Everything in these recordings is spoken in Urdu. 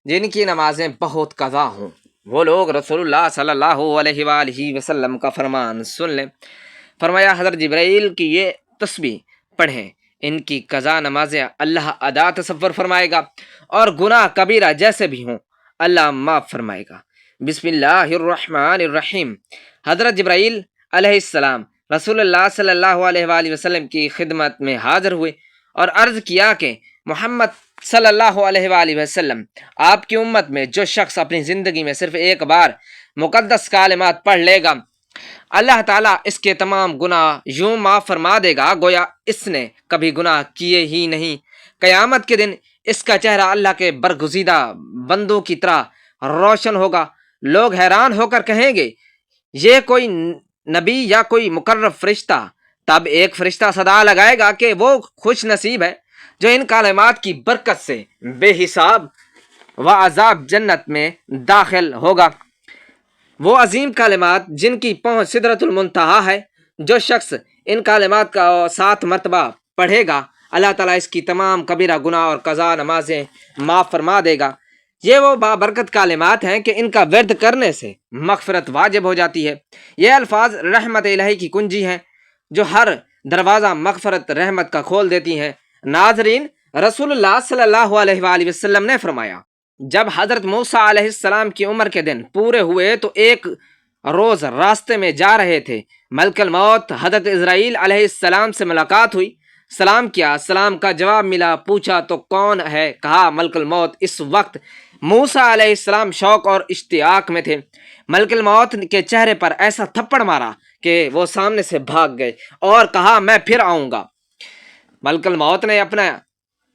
جن کی نمازیں بہت قضا ہوں، وہ لوگ رسول اللہ صلی اللہ علیہ وآلہ وسلم کا فرمان سن لیں۔ فرمایا حضرت جبرائیل کی یہ تسبیح پڑھیں، ان کی قضا نمازیں اللہ ادا تصور فرمائے گا، اور گناہ کبیرہ جیسے بھی ہوں اللہ معاف فرمائے گا۔ بسم اللہ الرحمن الرحیم۔ حضرت جبرائیل علیہ السلام رسول اللہ صلی اللہ علیہ وآلہ وسلم کی خدمت میں حاضر ہوئے اور عرض کیا کہ محمد صلی اللہ علیہ وآلہ وسلم، آپ کی امت میں جو شخص اپنی زندگی میں صرف ایک بار مقدس کلمات پڑھ لے گا، اللہ تعالیٰ اس کے تمام گناہ یوں معاف فرما دے گا گویا اس نے کبھی گناہ کیے ہی نہیں۔ قیامت کے دن اس کا چہرہ اللہ کے برگزیدہ بندوں کی طرح روشن ہوگا۔ لوگ حیران ہو کر کہیں گے، یہ کوئی نبی یا کوئی مقرب فرشتہ؟ تب ایک فرشتہ صدا لگائے گا کہ وہ خوش نصیب ہے جو ان کلمات کی برکت سے بے حساب و عذاب جنت میں داخل ہوگا۔ وہ عظیم کلمات جن کی پہنچ سدرۃ المنتہا ہے، جو شخص ان کلمات کا 7 مرتبہ پڑھے گا، اللہ تعالیٰ اس کی تمام کبیرہ گناہ اور قضا نمازیں معاف فرما دے گا۔ یہ وہ بابرکت کلمات ہیں کہ ان کا ورد کرنے سے مغفرت واجب ہو جاتی ہے۔ یہ الفاظ رحمت الہی کی کنجی ہیں جو ہر دروازہ مغفرت رحمت کا کھول دیتی ہیں۔ ناظرین، رسول اللہ صلی اللہ علیہ وآلہ وسلم نے فرمایا، جب حضرت موسیٰ علیہ السلام کی عمر کے دن پورے ہوئے تو ایک روز راستے میں جا رہے تھے، ملک الموت حضرت اسرائیل علیہ السلام سے ملاقات ہوئی۔ سلام کیا، سلام کا جواب ملا۔ پوچھا تو کون ہے؟ کہا ملک الموت۔ اس وقت موسیٰ علیہ السلام شوق اور اشتیاق میں تھے۔ ملک الموت کے چہرے پر ایسا تھپڑ مارا کہ وہ سامنے سے بھاگ گئے اور کہا، میں پھر آؤں گا۔ ملک الموت نے اپنے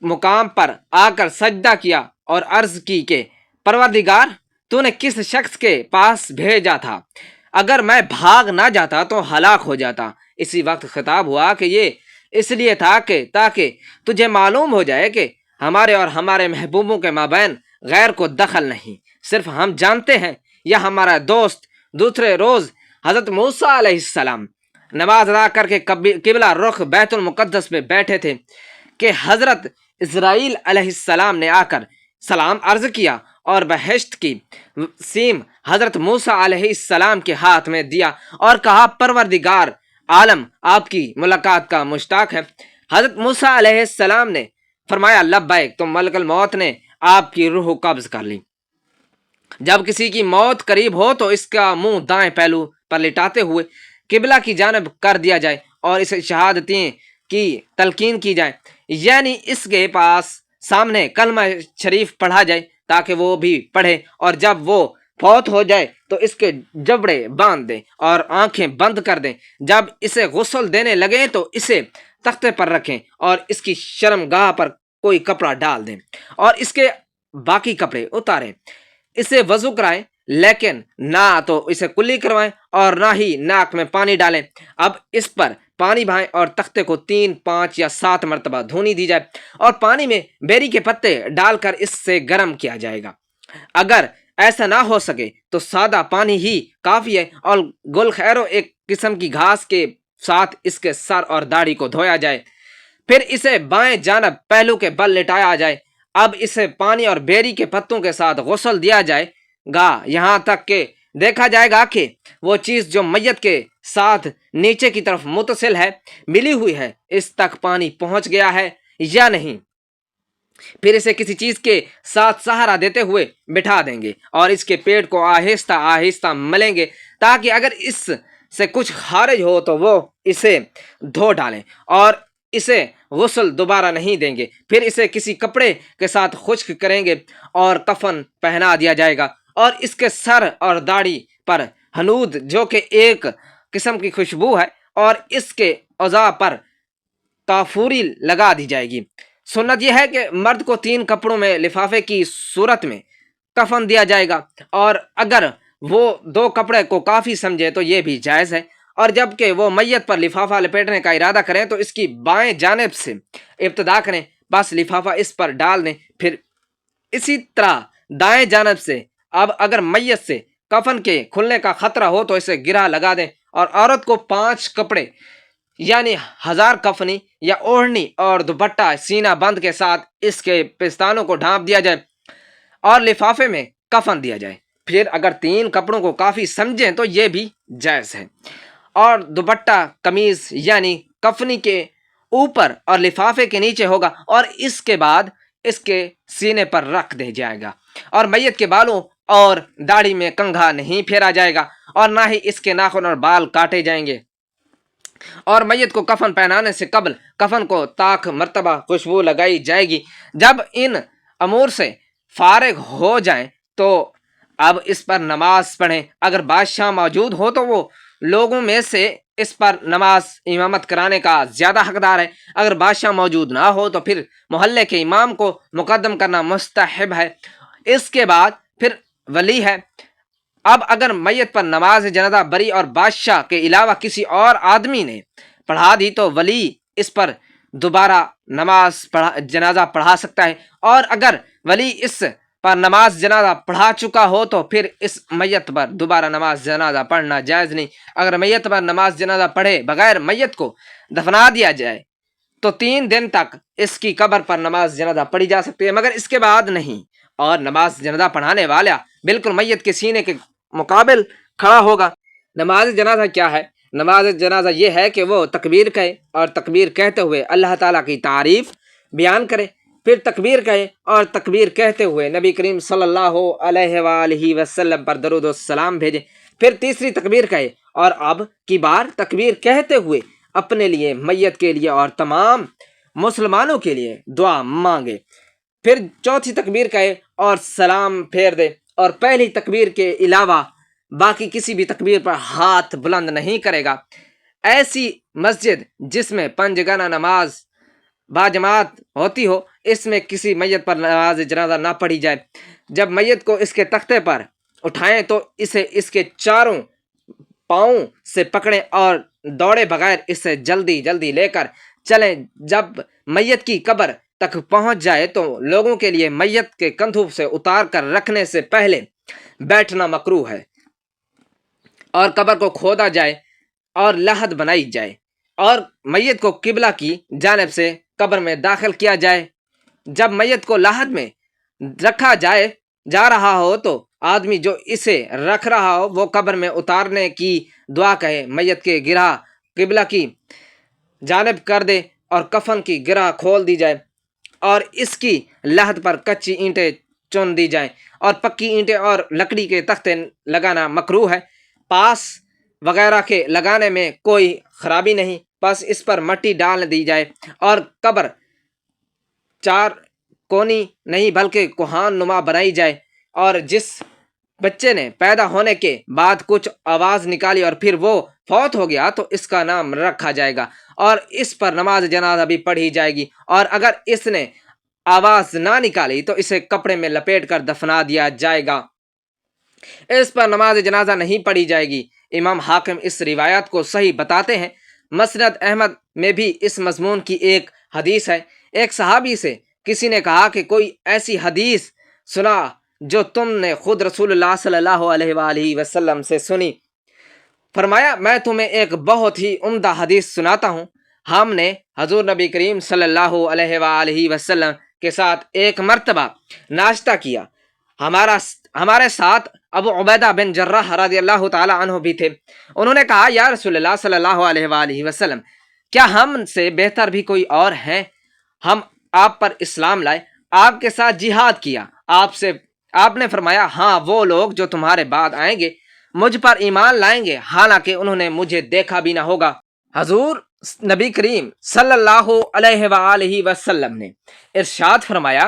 مقام پر آ کر سجدہ کیا اور عرض کی کہ پروردگار، تو نے کس شخص کے پاس بھیجا تھا؟ اگر میں بھاگ نہ جاتا تو ہلاک ہو جاتا۔ اسی وقت خطاب ہوا کہ یہ اس لیے تھا کہ تاکہ تجھے معلوم ہو جائے کہ ہمارے اور ہمارے محبوبوں کے مابین غیر کو دخل نہیں، صرف ہم جانتے ہیں یا ہمارا دوست۔ دوسرے روز حضرت موسیٰ علیہ السلام نماز ادا کر کے قبلہ رخ بیت المقدس میں بیٹھے تھے کہ حضرت اسرائیل علیہ السلام نے آ کر سلام عرض کیا اور بہشت کی سیم حضرت موسیٰ علیہ السلام کے ہاتھ میں دیا اور کہا، پروردگار عالم آپ کی ملاقات کا مشتاق ہے۔ حضرت موسیٰ علیہ السلام نے فرمایا، لبیک۔ تو ملک الموت نے آپ کی روح قبض کر لی۔ جب کسی کی موت قریب ہو تو اس کا منہ دائیں پہلو پر لٹاتے ہوئے قبلہ کی جانب کر دیا جائے اور اسے شہادتیں کی تلقین کی جائے، یعنی اس کے پاس سامنے کلمہ شریف پڑھا جائے تاکہ وہ بھی پڑھے، اور جب وہ فوت ہو جائے تو اس کے جبڑے باندھ دیں اور آنکھیں بند کر دیں۔ جب اسے غسل دینے لگیں تو اسے تختے پر رکھیں اور اس کی شرمگاہ پر کوئی کپڑا ڈال دیں اور اس کے باقی کپڑے اتاریں۔ اسے وضو کرائیں، لیکن نہ تو اسے کلی کروائیں اور نہ ہی ناک میں پانی ڈالیں۔ اب اس پر پانی بہائیں اور تختے کو 3، 5 یا 7 مرتبہ دھونی دی جائے اور پانی میں بیری کے پتے ڈال کر اس سے گرم کیا جائے گا۔ اگر ایسا نہ ہو سکے تو سادہ پانی ہی کافی ہے، اور گل خیرو ایک قسم کی گھاس کے ساتھ اس کے سر اور داڑھی کو دھویا جائے۔ پھر اسے بائیں جانب پہلو کے بل لٹایا جائے۔ اب اسے پانی اور بیری کے پتوں کے ساتھ غسل دیا جائے گا یہاں تک کہ دیکھا جائے گا کہ وہ چیز جو میت کے ساتھ نیچے کی طرف متصل ہے، ملی ہوئی ہے، اس تک پانی پہنچ گیا ہے یا نہیں۔ پھر اسے کسی چیز کے ساتھ سہارا دیتے ہوئے بٹھا دیں گے اور اس کے پیٹ کو آہستہ آہستہ ملیں گے تاکہ اگر اس سے کچھ خارج ہو تو وہ اسے دھو ڈالیں اور اسے غسل دوبارہ نہیں دیں گے۔ پھر اسے کسی کپڑے کے ساتھ خشک کریں گے اور کفن پہنا دیا جائے گا، اور اس کے سر اور داڑھی پر ہنود جو کہ ایک قسم کی خوشبو ہے اور اس کے اعضاء پر کافوری لگا دی جائے گی۔ سنت یہ ہے کہ مرد کو 3 کپڑوں میں لفافے کی صورت میں کفن دیا جائے گا، اور اگر وہ 2 کپڑے کو کافی سمجھے تو یہ بھی جائز ہے، اور جب کہ وہ میت پر لفافہ لپیٹنے کا ارادہ کریں تو اس کی بائیں جانب سے ابتدا کریں، بس لفافہ اس پر ڈال دیں، پھر اسی طرح دائیں جانب سے۔ اب اگر میت سے کفن کے کھلنے کا خطرہ ہو تو اسے گرہ لگا دیں، اور عورت کو 5 کپڑے یعنی 1000 کفنی یا اوڑھنی اور دوپٹہ سینہ بند کے ساتھ اس کے پستانوں کو ڈھانپ دیا جائے۔ اور لفافے میں کفن دیا جائے۔ پھر اگر 3 کپڑوں کو کافی سمجھیں تو یہ بھی جائز ہے۔ اور دوپٹہ قمیض یعنی کفنی کے اوپر اور لفافے کے نیچے ہوگا، اور اس کے بعد اس کے سینے پر رکھ دیا جائے گا، اور میت کے بالوں اور داڑھی میں کنگھا نہیں پھیرا جائے گا، اور نہ ہی اس کے ناخن اور بال کاٹے جائیں گے۔ اور میت کو کفن پہنانے سے قبل کفن کو طاق مرتبہ خوشبو لگائی جائے گی۔ جب ان امور سے فارغ ہو جائیں تو اب اس پر نماز پڑھیں۔ اگر بادشاہ موجود ہو تو وہ لوگوں میں سے اس پر نماز امامت کرانے کا زیادہ حقدار ہے۔ اگر بادشاہ موجود نہ ہو تو پھر محلے کے امام کو مقدم کرنا مستحب ہے۔ اس کے بعد پھر ولی ہے۔ اب اگر میت پر نماز جنازہ بری اور بادشاہ کے علاوہ کسی اور آدمی نے پڑھا دی تو ولی اس پر دوبارہ جنازہ پڑھا سکتا ہے، اور اگر ولی اس پر نماز جنازہ پڑھا چکا ہو تو پھر اس میت پر دوبارہ نماز جنازہ پڑھنا جائز نہیں۔ اگر میت پر نماز جنازہ پڑھے بغیر میت کو دفنا دیا جائے تو 3 دن تک اس کی قبر پر نماز جنازہ پڑھی جا سکتی ہے، مگر اس کے بعد نہیں۔ اور نماز جنازہ پڑھانے والا بالکل میت کے سینے کے مقابل کھڑا ہوگا۔ نماز جنازہ کیا ہے؟ نماز جنازہ یہ ہے کہ وہ تکبیر کہے اور تکبیر کہتے ہوئے اللہ تعالیٰ کی تعریف بیان کرے، پھر تکبیر کہے اور تکبیر کہتے ہوئے نبی کریم صلی اللہ علیہ وآلہ وسلم پر درود و سلام بھیجے، پھر تیسری تکبیر کہے اور اب کی بار تکبیر کہتے ہوئے اپنے لیے، میت کے لیے اور تمام مسلمانوں کے لیے دعا مانگے، پھر چوتھی تکبیر کہے اور سلام پھیر دے، اور پہلی تکبیر کے علاوہ باقی کسی بھی تکبیر پر ہاتھ بلند نہیں کرے گا۔ ایسی مسجد جس میں 5 گانا نماز باجماعت ہوتی ہو، اس میں کسی میت پر نماز جنازہ نہ پڑھی جائے۔ جب میت کو اس کے تختے پر اٹھائیں تو اسے اس کے چاروں پاؤں سے پکڑیں اور دوڑے بغیر اسے جلدی جلدی لے کر چلیں۔ جب میت کی قبر تک پہنچ جائے تو لوگوں کے لیے میت کے کندھوں سے اتار کر رکھنے سے پہلے بیٹھنا مکروہ ہے، اور قبر کو کھودا جائے اور لحد بنائی جائے، اور میت کو قبلہ کی جانب سے قبر میں داخل کیا جائے۔ جب میت کو لحد میں رکھا جا رہا ہو تو آدمی جو اسے رکھ رہا ہو وہ قبر میں اتارنے کی دعا کہے، میت کے گرہ قبلہ کی جانب کر دے اور کفن کی گرہ کھول دی جائے، اور اس کی لحد پر کچی اینٹیں چن دی جائیں، اور پکی اینٹیں اور لکڑی کے تختے لگانا مکروہ ہے۔ پاس وغیرہ کے لگانے میں کوئی خرابی نہیں، بس اس پر مٹی ڈال دی جائے، اور قبر 4 کونی نہیں بلکہ کوہان نما بنائی جائے، اور جس بچے نے پیدا ہونے کے بعد کچھ آواز نکالی اور پھر وہ فوت ہو گیا تو اس کا نام رکھا جائے گا، اور اس پر نماز جنازہ بھی پڑھی جائے گی، اور اگر اس نے آواز نہ نکالی تو اسے کپڑے میں لپیٹ کر دفنا دیا جائے گا، اس پر نماز جنازہ نہیں پڑھی جائے گی۔ امام حاکم اس روایت کو صحیح بتاتے ہیں۔ مسند احمد میں بھی اس مضمون کی ایک حدیث ہے۔ ایک صحابی سے کسی نے کہا کہ کوئی ایسی حدیث سنا جو تم نے خود رسول اللہ صلی اللہ علیہ وآلہ وسلم سے سنی۔ فرمایا میں تمہیں ایک بہت ہی عمدہ حدیث سناتا ہوں۔ ہم نے حضور نبی کریم صلی اللہ علیہ وآلہ وسلم کے ساتھ ایک مرتبہ ناشتہ کیا۔ ہمارے ساتھ ابو عبیدہ بن جراح رضی اللہ تعالی عنہ بھی تھے۔ انہوں نے کہا یا رسول اللہ صلی اللہ علیہ وآلہ وسلم، کیا ہم سے بہتر بھی کوئی اور ہیں؟ ہم آپ پر اسلام لائے، آپ کے ساتھ جہاد کیا، آپ نے فرمایا ہاں وہ لوگ جو تمہارے بعد آئیں گے مجھ پر ایمان لائیں گے حالانکہ انہوں نے مجھے دیکھا بھی نہ ہوگا۔ حضور نبی کریم صلی اللہ علیہ وآلہ وسلم نے ارشاد فرمایا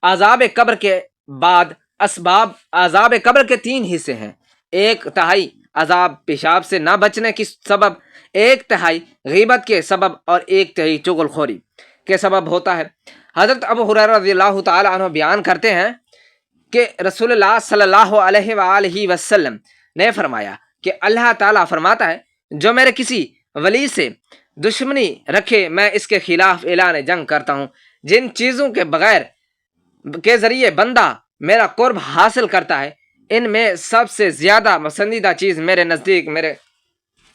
عذاب قبر کے بعد اسباب عذاب قبر کے 3 حصے ہیں۔ 1/3 عذاب پیشاب سے نہ بچنے کی سبب، 1/3 غیبت کے سبب، اور 1/3 چغل خوری کے سبب ہوتا ہے۔ حضرت ابو ہریرہ رضی اللہ تعالی عنہ بیان کرتے ہیں کہ رسول اللہ صلی اللہ علیہ وآلہ وسلم نے فرمایا کہ اللہ تعالیٰ فرماتا ہے جو میرے کسی ولی سے دشمنی رکھے میں اس کے خلاف اعلان جنگ کرتا ہوں۔ جن چیزوں کے ذریعے بندہ میرا قرب حاصل کرتا ہے ان میں سب سے زیادہ پسندیدہ چیز میرے نزدیک میرے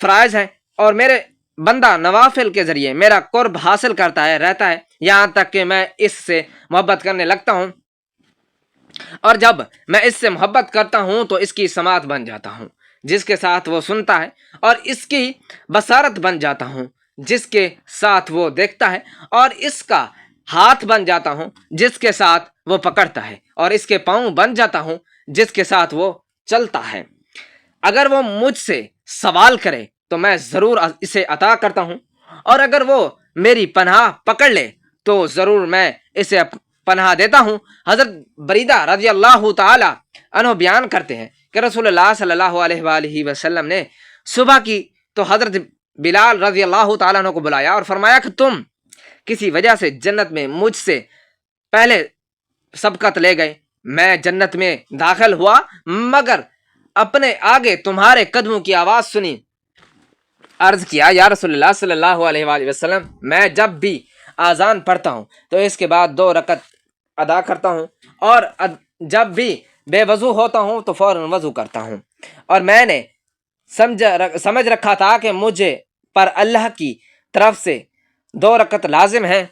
فرائض ہیں، اور میرے بندہ نوافل کے ذریعے میرا قرب حاصل کرتا ہے رہتا ہے یہاں تک کہ میں اس سے محبت کرنے لگتا ہوں اور جب میں اس سے محبت کرتا ہوں تو اس کی سماعت بن جاتا ہوں جس کے ساتھ وہ سنتا ہے، اور اس کی بصارت بن جاتا ہوں جس کے ساتھ وہ دیکھتا ہے، اور اس کا ہاتھ بن جاتا ہوں جس کے ساتھ وہ پکڑتا ہے، اور اس کے پاؤں بن جاتا ہوں جس کے ساتھ وہ چلتا ہے۔ اگر وہ مجھ سے سوال کرے تو میں ضرور اسے عطا کرتا ہوں، اور اگر وہ میری پناہ پکڑ لے تو ضرور میں اسے پناہ دیتا ہوں۔ حضرت بریدہ رضی اللہ تعالی عنہ بیان کرتے ہیں کہ رسول اللہ صلی اللہ علیہ وآلہ وسلم نے صبح کی تو حضرت بلال رضی اللہ تعالیٰ عنہ کو بلایا اور فرمایا کہ تم کسی وجہ سے جنت میں مجھ سے پہلے سبقت لے گئے، میں جنت میں داخل ہوا مگر اپنے آگے تمہارے قدموں کی آواز سنی۔ عرض کیا یا رسول اللہ صلی اللہ علیہ وآلہ وسلم، میں جب بھی اذان پڑھتا ہوں تو اس کے بعد 2 رکعت ادا کرتا ہوں، اور جب بھی بے وضو ہوتا ہوں تو فوراً وضو کرتا ہوں، اور میں نے سمجھ رکھا تھا کہ مجھے پر اللہ کی طرف سے 2 رکعت لازم ہیں۔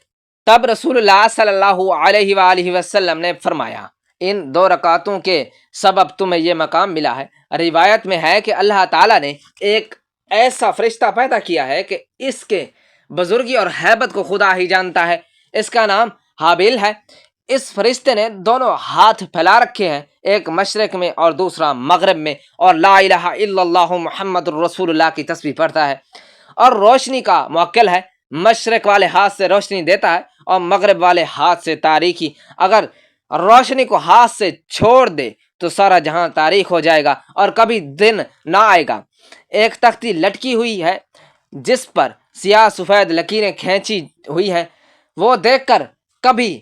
تب رسول اللہ صلی اللہ علیہ وآلہ وسلم نے فرمایا ان 2 رکعتوں کے سبب تمہیں یہ مقام ملا ہے۔ روایت میں ہے کہ اللہ تعالیٰ نے ایک ایسا فرشتہ پیدا کیا ہے کہ اس کے بزرگی اور ہیبت کو خدا ہی جانتا ہے، اس کا نام حابیل ہے۔ اس فرشتے نے دونوں ہاتھ پھیلا رکھے ہیں، ایک مشرق میں اور دوسرا مغرب میں، اور لا الہ الا اللہ محمد الرسول اللہ کی تسبیح پڑھتا ہے، اور روشنی کا موکل ہے، مشرق والے ہاتھ سے روشنی دیتا ہے اور مغرب والے ہاتھ سے تاریکی۔ اگر روشنی کو ہاتھ سے چھوڑ دے تو سارا جہاں تاریک ہو جائے گا اور کبھی دن نہ آئے گا۔ ایک تختی لٹکی ہوئی ہے جس پر سیاہ سفید لکیریں کھینچی ہوئی ہیں، وہ دیکھ کر کبھی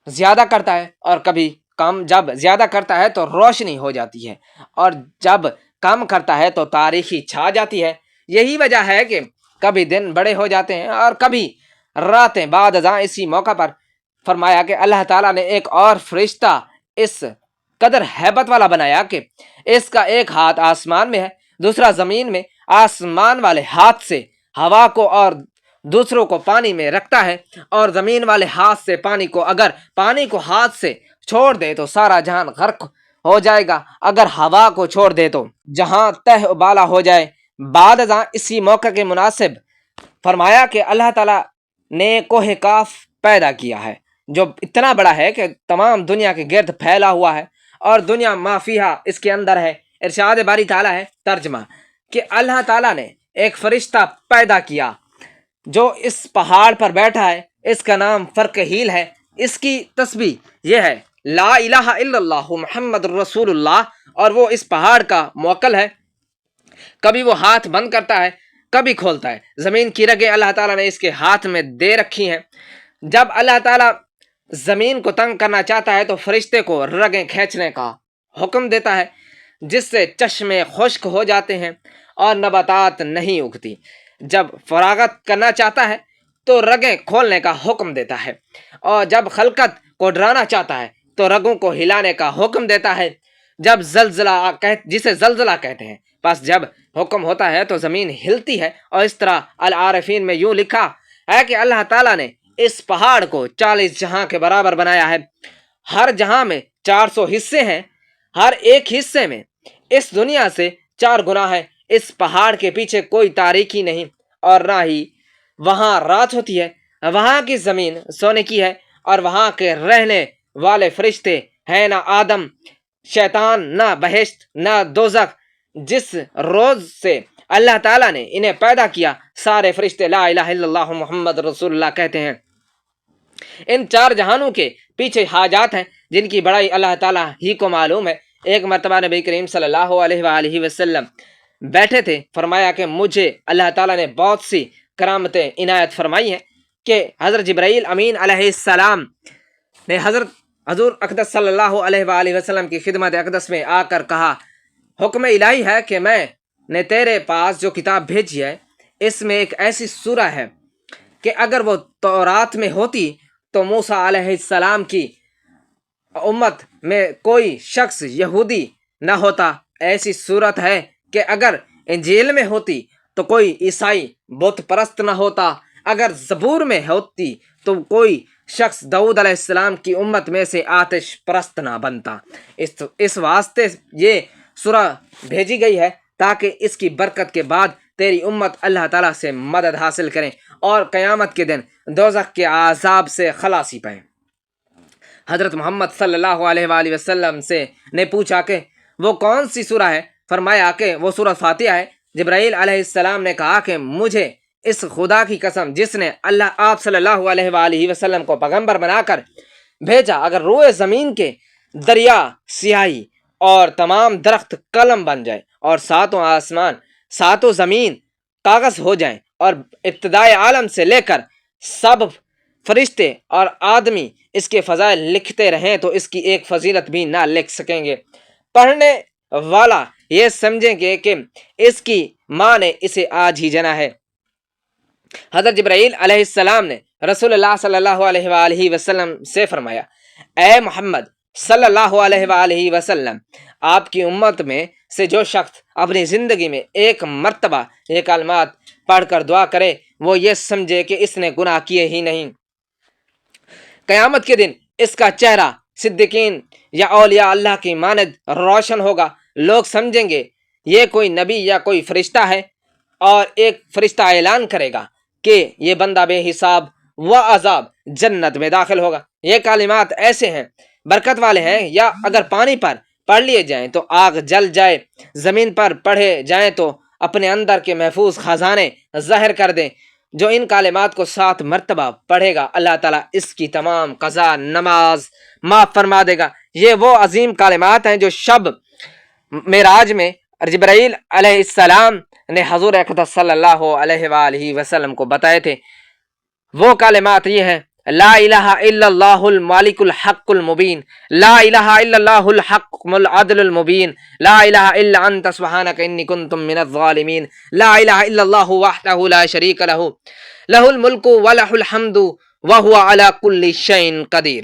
زیادہ کرتا ہے اور کبھی کم۔ جب زیادہ کرتا ہے تو روشنی ہو جاتی ہے، اور جب کم کرتا ہے تو تاریکی چھا جاتی ہے۔ یہی وجہ ہے کہ کبھی دن بڑے ہو جاتے ہیں اور کبھی راتیں بعد ازاں۔ اسی موقع پر فرمایا کہ اللہ تعالیٰ نے ایک اور فرشتہ اس قدر ہیبت والا بنایا کہ اس کا ایک ہاتھ آسمان میں ہے، دوسرا زمین میں، آسمان والے ہاتھ سے ہوا کو اور دوسروں کو پانی میں رکھتا ہے، اور زمین والے ہاتھ سے پانی کو، اگر پانی کو ہاتھ سے چھوڑ دے تو سارا جہان غرق ہو جائے گا، اگر ہوا کو چھوڑ دے تو جہاں تہ و بالا ہو جائے۔ بعد ازاں اسی موقع کے مناسب فرمایا کہ اللہ تعالیٰ نے کوہ کاف پیدا کیا ہے جو اتنا بڑا ہے کہ تمام دنیا کے گرد پھیلا ہوا ہے، اور دنیا ما فیہا اس کے اندر ہے۔ ارشاد باری تعالیٰ ہے ترجمہ کہ اللہ تعالیٰ نے ایک فرشتہ پیدا کیا جو اس پہاڑ پر بیٹھا ہے، اس کا نام فرقہیل ہے، اس کی تسبیح یہ ہے لا الہ الا اللہ محمد الرسول اللہ، اور وہ اس پہاڑ کا موکل ہے۔ کبھی وہ ہاتھ بند کرتا ہے کبھی کھولتا ہے۔ زمین کی رگیں اللہ تعالیٰ نے اس کے ہاتھ میں دے رکھی ہیں۔ جب اللہ تعالیٰ زمین کو تنگ کرنا چاہتا ہے تو فرشتے کو رگیں کھینچنے کا حکم دیتا ہے، جس سے چشمے خشک ہو جاتے ہیں اور نباتات نہیں اگتی۔ جب فراغت کرنا چاہتا ہے تو رگیں کھولنے کا حکم دیتا ہے، اور جب خلقت کو ڈرانا چاہتا ہے تو رگوں کو ہلانے کا حکم دیتا ہے۔ جب جسے زلزلہ کہتے ہیں، بس جب حکم ہوتا ہے تو زمین ہلتی ہے۔ اور اس طرح العارفین میں یوں لکھا ہے کہ اللہ تعالیٰ نے اس پہاڑ کو 40 جہاں کے برابر بنایا ہے۔ ہر جہاں میں 400 حصے ہیں، ہر ایک حصے میں اس دنیا سے 4 گنا ہے۔ اس پہاڑ کے پیچھے کوئی تاریکی نہیں اور نہ ہی وہاں رات ہوتی ہے۔ وہاں کی زمین سونے کی ہے، اور وہاں کے رہنے والے فرشتے ہیں نہ آدم شیطان، نہ بہشت، نہ دوزخ۔ جس روز سے اللہ تعالیٰ نے انہیں پیدا کیا سارے فرشتے لا الہ الا اللہ محمد رسول اللہ کہتے ہیں۔ ان 4 جہانوں کے پیچھے حاجات ہیں جن کی بڑائی اللہ تعالیٰ ہی کو معلوم ہے۔ ایک مرتبہ نبی کریم صلی اللہ علیہ وآلہ وسلم بیٹھے تھے، فرمایا کہ مجھے اللہ تعالیٰ نے بہت سی کرامتیں عنایت فرمائی ہیں کہ حضرت جبرائیل امین علیہ السلام نے حضور اقدس صلی اللہ علیہ وآلہ وسلم کی خدمت اقدس میں آ کر کہا، حکم الہی ہے کہ میں نے تیرے پاس جو کتاب بھیجی ہے اس میں ایک ایسی سورہ ہے کہ اگر وہ تورات میں ہوتی تو موسیٰ علیہ السلام کی امت میں کوئی شخص یہودی نہ ہوتا۔ ایسی صورت ہے کہ اگر انجیل میں ہوتی تو کوئی عیسائی بت پرست نہ ہوتا۔ اگر زبور میں ہوتی تو کوئی شخص داؤد علیہ السلام کی امت میں سے آتش پرست نہ بنتا۔ اس واسطے یہ سورہ بھیجی گئی ہے تاکہ اس کی برکت کے بعد تیری امت اللہ تعالیٰ سے مدد حاصل کریں اور قیامت کے دن دوزخ کے عذاب سے خلاصی پائیں۔ حضرت محمد صلی اللہ علیہ وآلہ وسلم سے نے پوچھا کہ وہ کون سی سورہ ہے؟ فرمایا کہ وہ سورہ فاتحہ ہے۔ جبرائیل علیہ السلام نے کہا کہ مجھے اس خدا کی قسم جس نے آپ صلی اللہ علیہ وآلہ وسلم کو پیغمبر بنا کر بھیجا، اگر روئے زمین کے دریا سیاہی اور تمام درخت قلم بن جائے اور ساتوں آسمان ساتوں زمین کاغذ ہو جائیں اور ابتدائے عالم سے لے کر سب فرشتے اور آدمی اس کے فضائل لکھتے رہیں تو اس کی ایک فضیلت بھی نہ لکھ سکیں گے۔ پڑھنے والا یہ سمجھیں گے کہ اس کی ماں نے اسے آج ہی جنا ہے۔ حضرت جبرائیل علیہ السلام نے رسول اللہ صلی اللہ علیہ وآلہ وسلم سے فرمایا، اے محمد صلی اللہ علیہ وآلہ وسلم، آپ کی امت میں سے جو شخص اپنی زندگی میں ایک مرتبہ یہ کلمات پڑھ کر دعا کرے وہ یہ سمجھے کہ اس نے گناہ کیے ہی نہیں، قیامت کے دن اس کا چہرہ صدیقین یا اولیاء اللہ کی مانند روشن ہوگا۔ لوگ سمجھیں گے یہ کوئی نبی یا کوئی فرشتہ ہے، اور ایک فرشتہ اعلان کرے گا کہ یہ بندہ بے حساب و عذاب جنت میں داخل ہوگا۔ یہ کلمات ایسے ہیں، برکت والے ہیں، یا اگر پانی پر پڑھ لیے جائیں تو آگ جل جائے، زمین پر پڑھے جائیں تو اپنے اندر کے محفوظ خزانے ظاہر کر دیں۔ جو ان کلمات کو 7 مرتبہ پڑھے گا اللہ تعالیٰ اس کی تمام قضا نماز معاف فرما دے گا۔ یہ وہ عظیم کلمات ہیں جو شب معراج میں جبرائیل علیہ السلام نے حضور اقدس صلی اللہ علیہ وآلہ وسلم کو بتائے تھے۔ وہ کلمات یہ ہیں: لا الہ الا اللہ المالک الحق المبین، لا الہ الا اللہ الحق العدل المبین، لا الہ الا انت سبحانک انی کنت من الظالمین، لا الہ الا اللہ وحدہ لا شریک لہ، لہ الملک ولہ الحمد وہو علی کل شیء قدیر۔